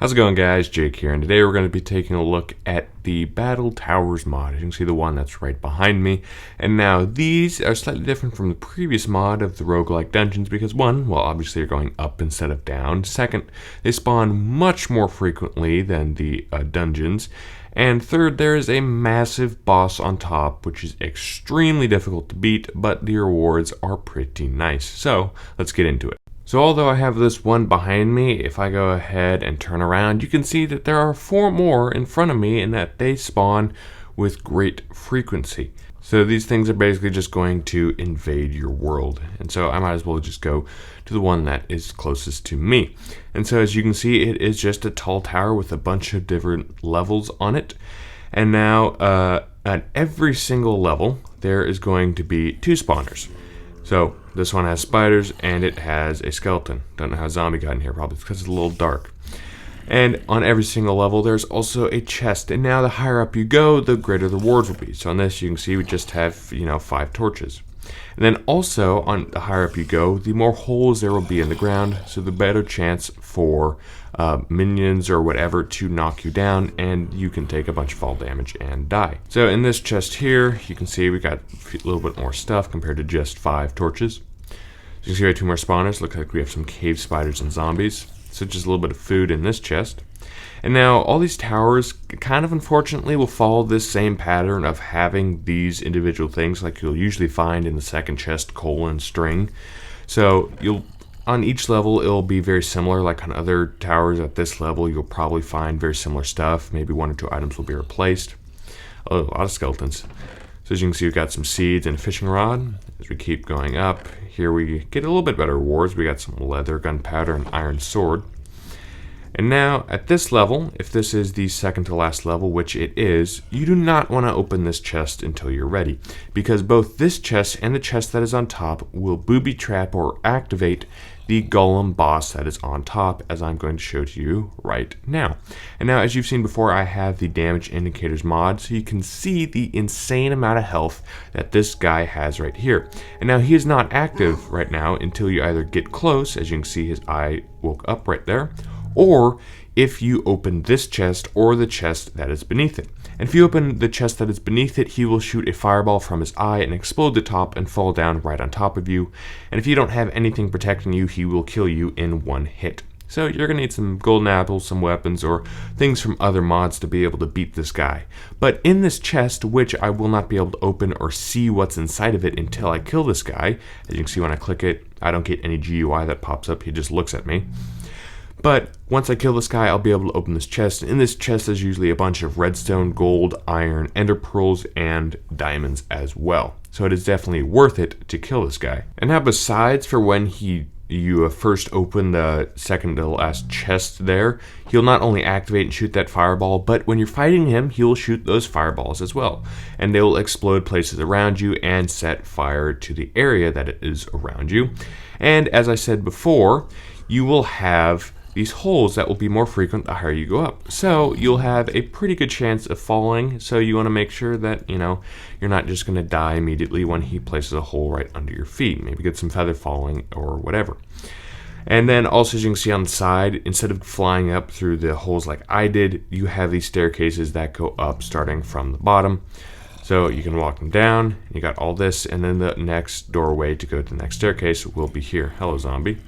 How's it going, guys? Jake here, and today we're going to be taking a look at the Battle Towers mod. You can see the one that's right behind me. And now these are slightly different from the previous mod of the roguelike dungeons because one, well, obviously you're going up instead of down. Second, they spawn much more frequently than the dungeons. And third, there is a massive boss on top, which is extremely difficult to beat, but the rewards are pretty nice. So let's get into it. So although I have this one behind me, if I go ahead and turn around, you can see that there are 4 more in front of me and that they spawn with great frequency. So these things are basically just going to invade your world. And so I might as well just go to the one that is closest to me. And so as you can see, it is just a tall tower with a bunch of different levels on it. And now at every single level, there is going to be 2 spawners. So this one has spiders and it has a skeleton. Don't know how zombie got in here, probably because it's a little dark. And on every single level there's also a chest, and now the higher up you go, the greater the rewards will be. So on this you can see we just have 5 torches. And then also on the higher up you go, the more holes there will be in the ground, so the better chance for minions or whatever to knock you down, and you can take a bunch of fall damage and die. So in this chest here, you can see we got a little bit more stuff compared to just 5 torches. So you can see we have 2 more spawners. Looks like we have some cave spiders and zombies. So just a little bit of food in this chest. And now all these towers kind of unfortunately will follow this same pattern of having these individual things like you'll usually find in the second chest, coal and string. So on each level it'll be very similar. Like on other towers at this level you'll probably find very similar stuff. Maybe 1 or 2 items will be replaced. Oh, a lot of skeletons. So as you can see, we've got some seeds and a fishing rod. As we keep going up, here we get a little bit better rewards. We got some leather, gunpowder, and iron sword. And now at this level, if this is the second to last level, which it is, you do not want to open this chest until you're ready, because both this chest and the chest that is on top will booby trap or activate the golem boss that is on top, as I'm going to show to you right now. And now, as you've seen before, I have the damage indicators mod, so you can see the insane amount of health that this guy has right here. And now he is not active right now until you either get close, as you can see his eye woke up right there, or if you open this chest or the chest that is beneath it. And if you open the chest that is beneath it, he will shoot a fireball from his eye and explode the top and fall down right on top of you. And if you don't have anything protecting you, he will kill you in 1 hit. So you're going to need some golden apples, some weapons, or things from other mods to be able to beat this guy. But in this chest, which I will not be able to open or see what's inside of it until I kill this guy, as you can see when I click it, I don't get any GUI that pops up, he just looks at me. But once I kill this guy, I'll be able to open this chest. In this chest, there's usually a bunch of redstone, gold, iron, ender pearls, and diamonds as well. So it is definitely worth it to kill this guy. And now besides for when you first open the second to last chest there, he'll not only activate and shoot that fireball, but when you're fighting him, he'll shoot those fireballs as well. And they will explode places around you and set fire to the area that it is around you. And as I said before, you will have these holes that will be more frequent the higher you go up. So you'll have a pretty good chance of falling, so you want to make sure that, you're not just going to die immediately when he places a hole right under your feet. Maybe get some feather falling or whatever. And then also, as you can see on the side, instead of flying up through the holes like I did, you have these staircases that go up starting from the bottom. So you can walk them down, you got all this, and then the next doorway to go to the next staircase will be here. Hello, zombie.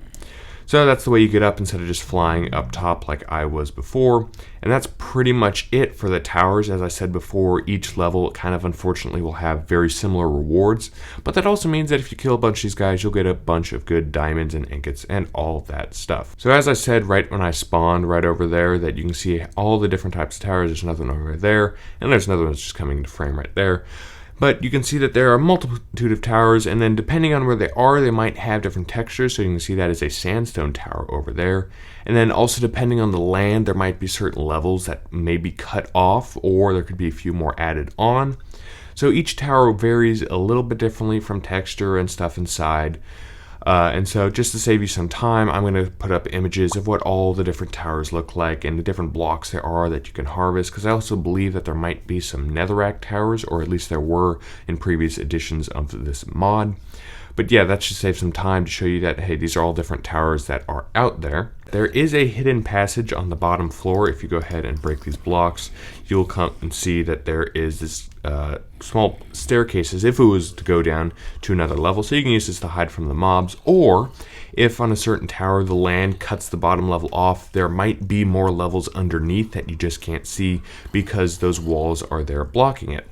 So that's the way you get up instead of just flying up top like I was before. And that's pretty much it for the towers. As I said before, each level kind of unfortunately will have very similar rewards. But that also means that if you kill a bunch of these guys, you'll get a bunch of good diamonds and ingots and all that stuff. So as I said right when I spawned right over there, that you can see all the different types of towers. There's another one over there, and there's another one that's just coming into frame right there. But you can see that there are a multitude of towers, and then depending on where they are, they might have different textures. So you can see that is a sandstone tower over there. And then also depending on the land, there might be certain levels that may be cut off, or there could be a few more added on. So each tower varies a little bit differently from texture and stuff inside. And so just to save you some time, I'm going to put up images of what all the different towers look like and the different blocks there are that you can harvest, because I also believe that there might be some netherrack towers, or at least there were in previous editions of this mod. But yeah, that should save some time to show you that, hey, these are all different towers that are out there. There is a hidden passage on the bottom floor. If you go ahead and break these blocks, you'll come and see that there is this small staircase as if it was to go down to another level. So you can use this to hide from the mobs, or if on a certain tower the land cuts the bottom level off, there might be more levels underneath that you just can't see because those walls are there blocking it.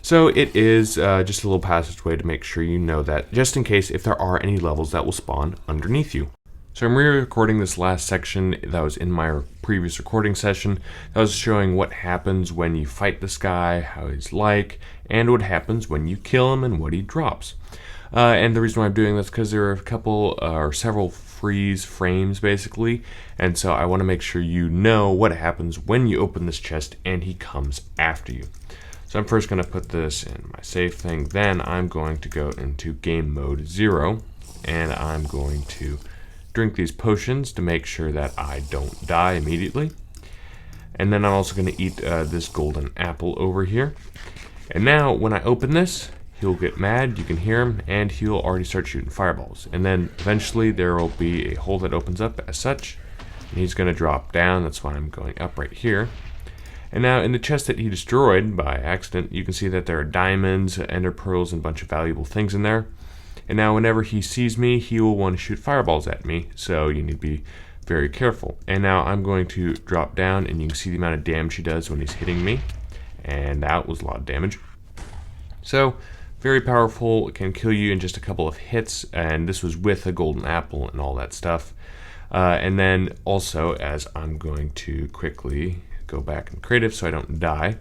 So it is just a little passageway to make sure you know that, just in case if there are any levels that will spawn underneath you. So I'm re-recording this last section that was in my previous recording session. That was showing what happens when you fight this guy, how he's like, and what happens when you kill him and what he drops. And the reason why I'm doing this is because there are a couple or several freeze frames basically, and so I want to make sure you know what happens when you open this chest and he comes after you. So I'm first going to put this in my save thing, then I'm going to go into game mode 0, and I'm going to drink these potions to make sure that I don't die immediately. And then I'm also going to eat this golden apple over here. And now when I open this, he'll get mad, you can hear him, and he'll already start shooting fireballs. And then eventually there will be a hole that opens up as such, and he's going to drop down. That's why I'm going up right here. And now in the chest that he destroyed by accident, you can see that there are diamonds, ender pearls, and a bunch of valuable things in there. And now whenever he sees me, he will want to shoot fireballs at me, so you need to be very careful. And now I'm going to drop down, and you can see the amount of damage he does when he's hitting me. And that was a lot of damage. So, very powerful, it can kill you in just a couple of hits, and this was with a golden apple and all that stuff. And then also, as I'm going to quickly go back in creative so I don't die,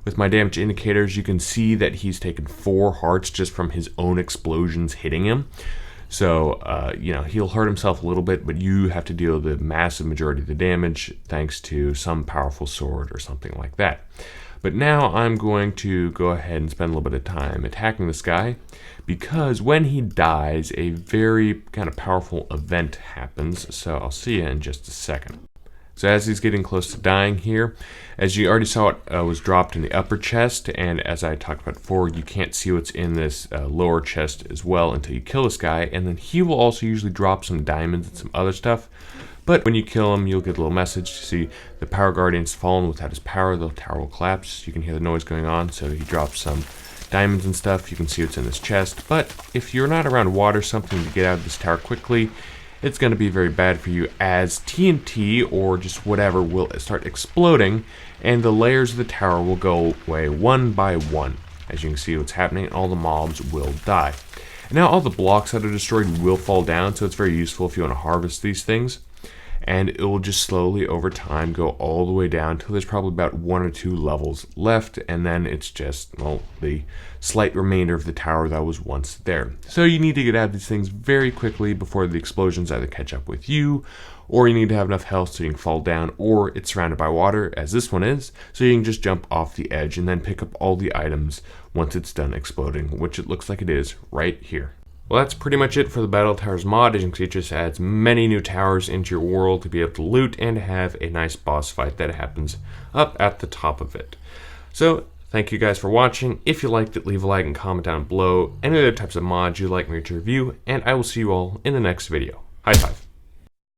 with my damage indicators you can see that he's taken 4 hearts just from his own explosions hitting him. So you know, he'll hurt himself a little bit, but you have to deal the massive majority of the damage thanks to some powerful sword or something like that. But now I'm going to go ahead and spend a little bit of time attacking this guy, because when he dies a very kind of powerful event happens. So I'll see you in just a second. So as he's getting close to dying here, as you already saw, it was dropped in the upper chest, and as I talked about before, you can't see what's in this lower chest as well until you kill this guy, and then he will also usually drop some diamonds and some other stuff. But when you kill him, you'll get a little message to see the Power Guardian's fallen. Without his power, the tower will collapse. You can hear the noise going on, so he drops some diamonds and stuff. You can see what's in this chest, but if you're not around water, something to get out of this tower quickly, it's going to be very bad for you, as TNT or just whatever will start exploding, and the layers of the tower will go away one by one. As you can see what's happening, all the mobs will die. And now all the blocks that are destroyed will fall down, so it's very useful if you want to harvest these things. And it will just slowly over time go all the way down until there's probably about 1 or 2 levels left, and then it's just, well, the slight remainder of the tower that was once there. So you need to get out of these things very quickly before the explosions either catch up with you, or you need to have enough health so you can fall down, or it's surrounded by water, as this one is, so you can just jump off the edge and then pick up all the items once it's done exploding, which it looks like it is right here. Well, that's pretty much it for the Battle Towers mod. As you can see, it just adds many new towers into your world to be able to loot and have a nice boss fight that happens up at the top of it. So, thank you guys for watching. If you liked it, leave a like and comment down below any other types of mods you'd like me to review, and I will see you all in the next video. High five.